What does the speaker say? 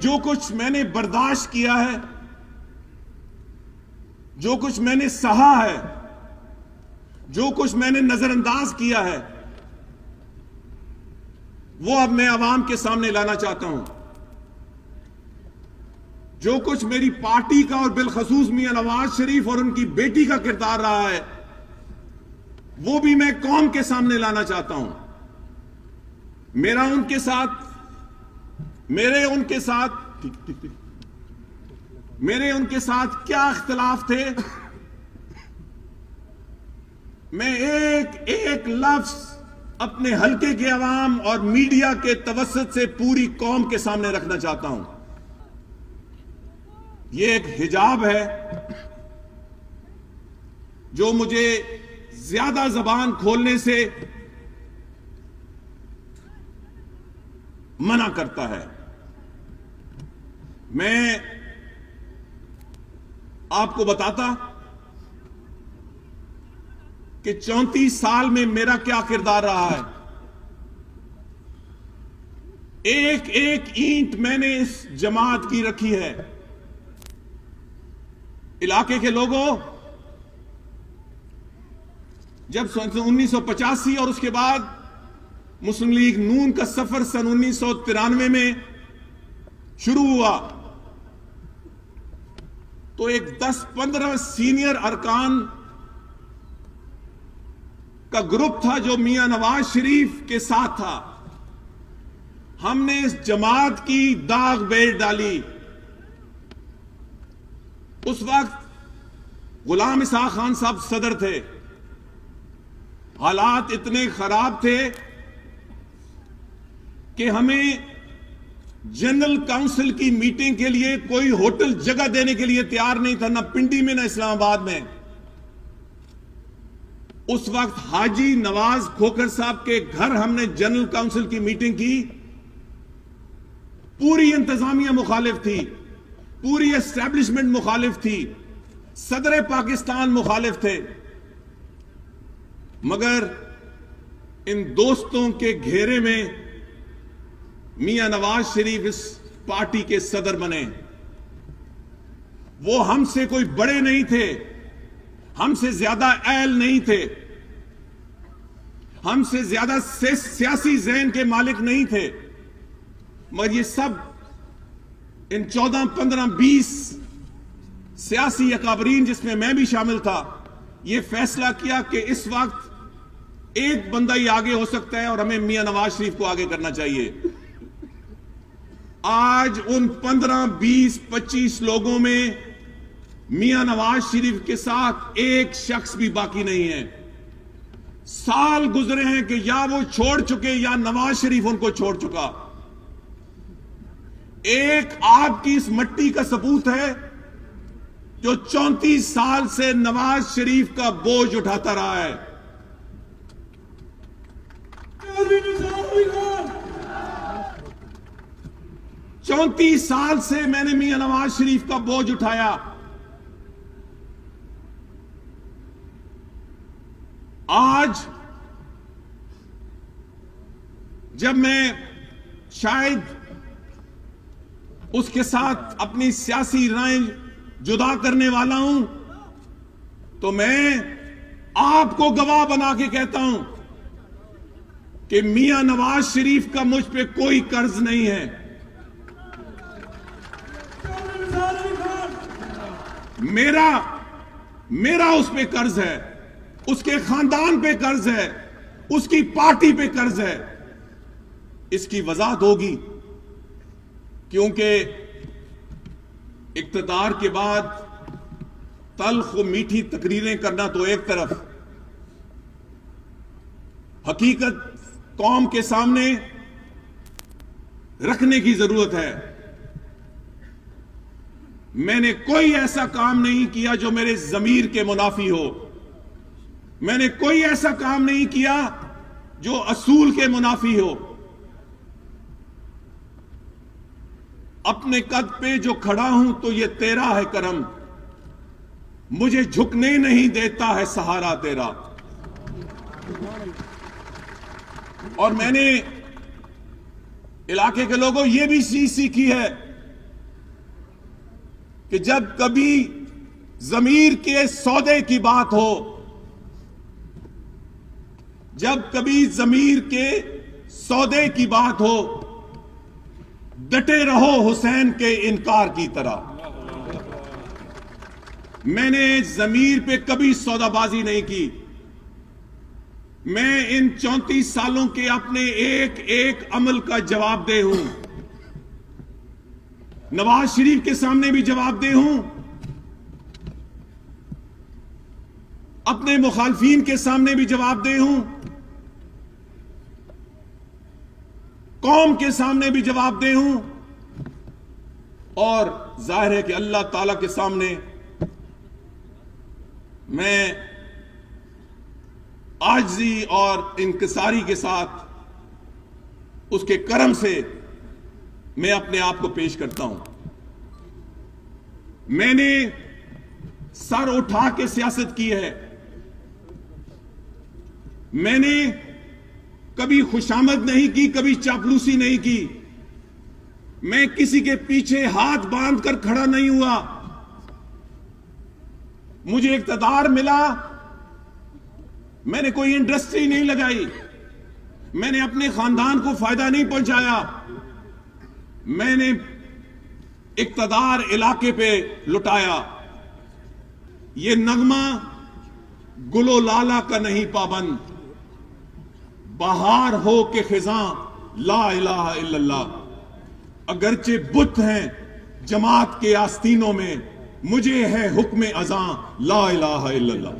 جو کچھ میں نے برداشت کیا ہے، جو کچھ میں نے سہا ہے، جو کچھ میں نے نظر انداز کیا ہے، وہ اب میں عوام کے سامنے لانا چاہتا ہوں۔ جو کچھ میری پارٹی کا اور بالخصوص میاں نواز شریف اور ان کی بیٹی کا کردار رہا ہے، وہ بھی میں قوم کے سامنے لانا چاہتا ہوں۔ میرے ان کے ساتھ کیا اختلاف تھے، میں ایک لفظ اپنے حلقے کے عوام اور میڈیا کے توسط سے پوری قوم کے سامنے رکھنا چاہتا ہوں۔ یہ ایک حجاب ہے جو مجھے زیادہ زبان کھولنے سے منع کرتا ہے۔ میں آپ کو بتاتا کہ 34 سال میں میرا کیا کردار رہا ہے۔ ایک اینٹ میں نے اس جماعت کی رکھی ہے۔ علاقے کے لوگوں، جب 1985 اور اس کے بعد مسلم لیگ نون کا سفر سن 1993 میں شروع ہوا تو ایک 10-15 سینئر ارکان کا گروپ تھا جو میاں نواز شریف کے ساتھ تھا۔ ہم نے اس جماعت کی داغ بیل ڈالی۔ اس وقت غلام اسحاق خان صاحب صدر تھے۔ حالات اتنے خراب تھے کہ ہمیں جنرل کاؤنسل کی میٹنگ کے لیے کوئی ہوٹل جگہ دینے کے لیے تیار نہیں تھا، نہ پنڈی میں نہ اسلام آباد میں۔ اس وقت حاجی نواز کھوکھر صاحب کے گھر ہم نے جنرل کاؤنسل کی میٹنگ کی۔ پوری انتظامیہ مخالف تھی، پوری اسٹیبلشمنٹ مخالف تھی، صدر پاکستان مخالف تھے، مگر ان دوستوں کے گھیرے میں میاں نواز شریف اس پارٹی کے صدر بنے۔ وہ ہم سے کوئی بڑے نہیں تھے، ہم سے زیادہ اہل نہیں تھے، ہم سے زیادہ سیاسی ذہن کے مالک نہیں تھے، مگر یہ سب ان 14, 15, 20 سیاسی اکابرین جس میں میں بھی شامل تھا، یہ فیصلہ کیا کہ اس وقت ایک بندہ ہی آگے ہو سکتا ہے اور ہمیں میاں نواز شریف کو آگے کرنا چاہیے۔ آج ان 15, 20, 25 لوگوں میں میاں نواز شریف کے ساتھ ایک شخص بھی باقی نہیں ہے۔ سال گزرے ہیں کہ یا وہ چھوڑ چکے یا نواز شریف ان کو چھوڑ چکا۔ ایک آپ کی اس مٹی کا ثبوت ہے جو 34 سال سے نواز شریف کا بوجھ اٹھاتا رہا ہے۔ 34 سال سے میں نے میاں نواز شریف کا بوجھ اٹھایا۔ آج جب میں شاید اس کے ساتھ اپنی سیاسی رائے جدا کرنے والا ہوں تو میں آپ کو گواہ بنا کے کہتا ہوں کہ میاں نواز شریف کا مجھ پہ کوئی قرض نہیں ہے۔ میرا اس پہ قرض ہے، اس کے خاندان پہ قرض ہے، اس کی پارٹی پہ قرض ہے۔ اس کی وضاحت ہوگی کیونکہ اقتدار کے بعد تلخ و میٹھی تقریریں کرنا تو ایک طرف، حقیقت قوم کے سامنے رکھنے کی ضرورت ہے۔ میں نے کوئی ایسا کام نہیں کیا جو میرے ضمیر کے منافی ہو، میں نے کوئی ایسا کام نہیں کیا جو اصول کے منافی ہو۔ اپنے قد پہ جو کھڑا ہوں تو یہ تیرا ہے کرم، مجھے جھکنے نہیں دیتا ہے سہارا تیرا۔ اور میں نے علاقے کے لوگوں یہ بھی چیز سیکھی ہے کہ جب کبھی ضمیر کے سودے کی بات ہو، جب کبھی ضمیر کے سودے کی بات ہو، ڈٹے رہو حسین کے انکار کی طرح۔ میں نے ضمیر پہ کبھی سودا بازی نہیں کی۔ میں ان 34 سالوں کے اپنے ایک ایک عمل کا جواب دہ ہوں، نواز شریف کے سامنے بھی جواب دہ ہوں، اپنے مخالفین کے سامنے بھی جواب دہ ہوں، قوم کے سامنے بھی جواب دہ ہوں، اور ظاہر ہے کہ اللہ تعالی کے سامنے میں عاجزی اور انکساری کے ساتھ اس کے کرم سے میں اپنے آپ کو پیش کرتا ہوں۔ میں نے سر اٹھا کے سیاست کی ہے، میں نے کبھی خوشامد نہیں کی، کبھی چاپلوسی نہیں کی، میں کسی کے پیچھے ہاتھ باندھ کر کھڑا نہیں ہوا۔ مجھے اقتدار ملا، میں نے کوئی انڈسٹری نہیں لگائی، میں نے اپنے خاندان کو فائدہ نہیں پہنچایا، میں نے اقتدار علاقے پہ لٹایا۔ یہ نغمہ گل و لالہ کا نہیں پابند، بہار ہو کے خزاں لا الہ الا اللہ۔ اگرچہ بت ہیں جماعت کے آستینوں میں، مجھے ہے حکم اذاں لا الہ الا اللہ۔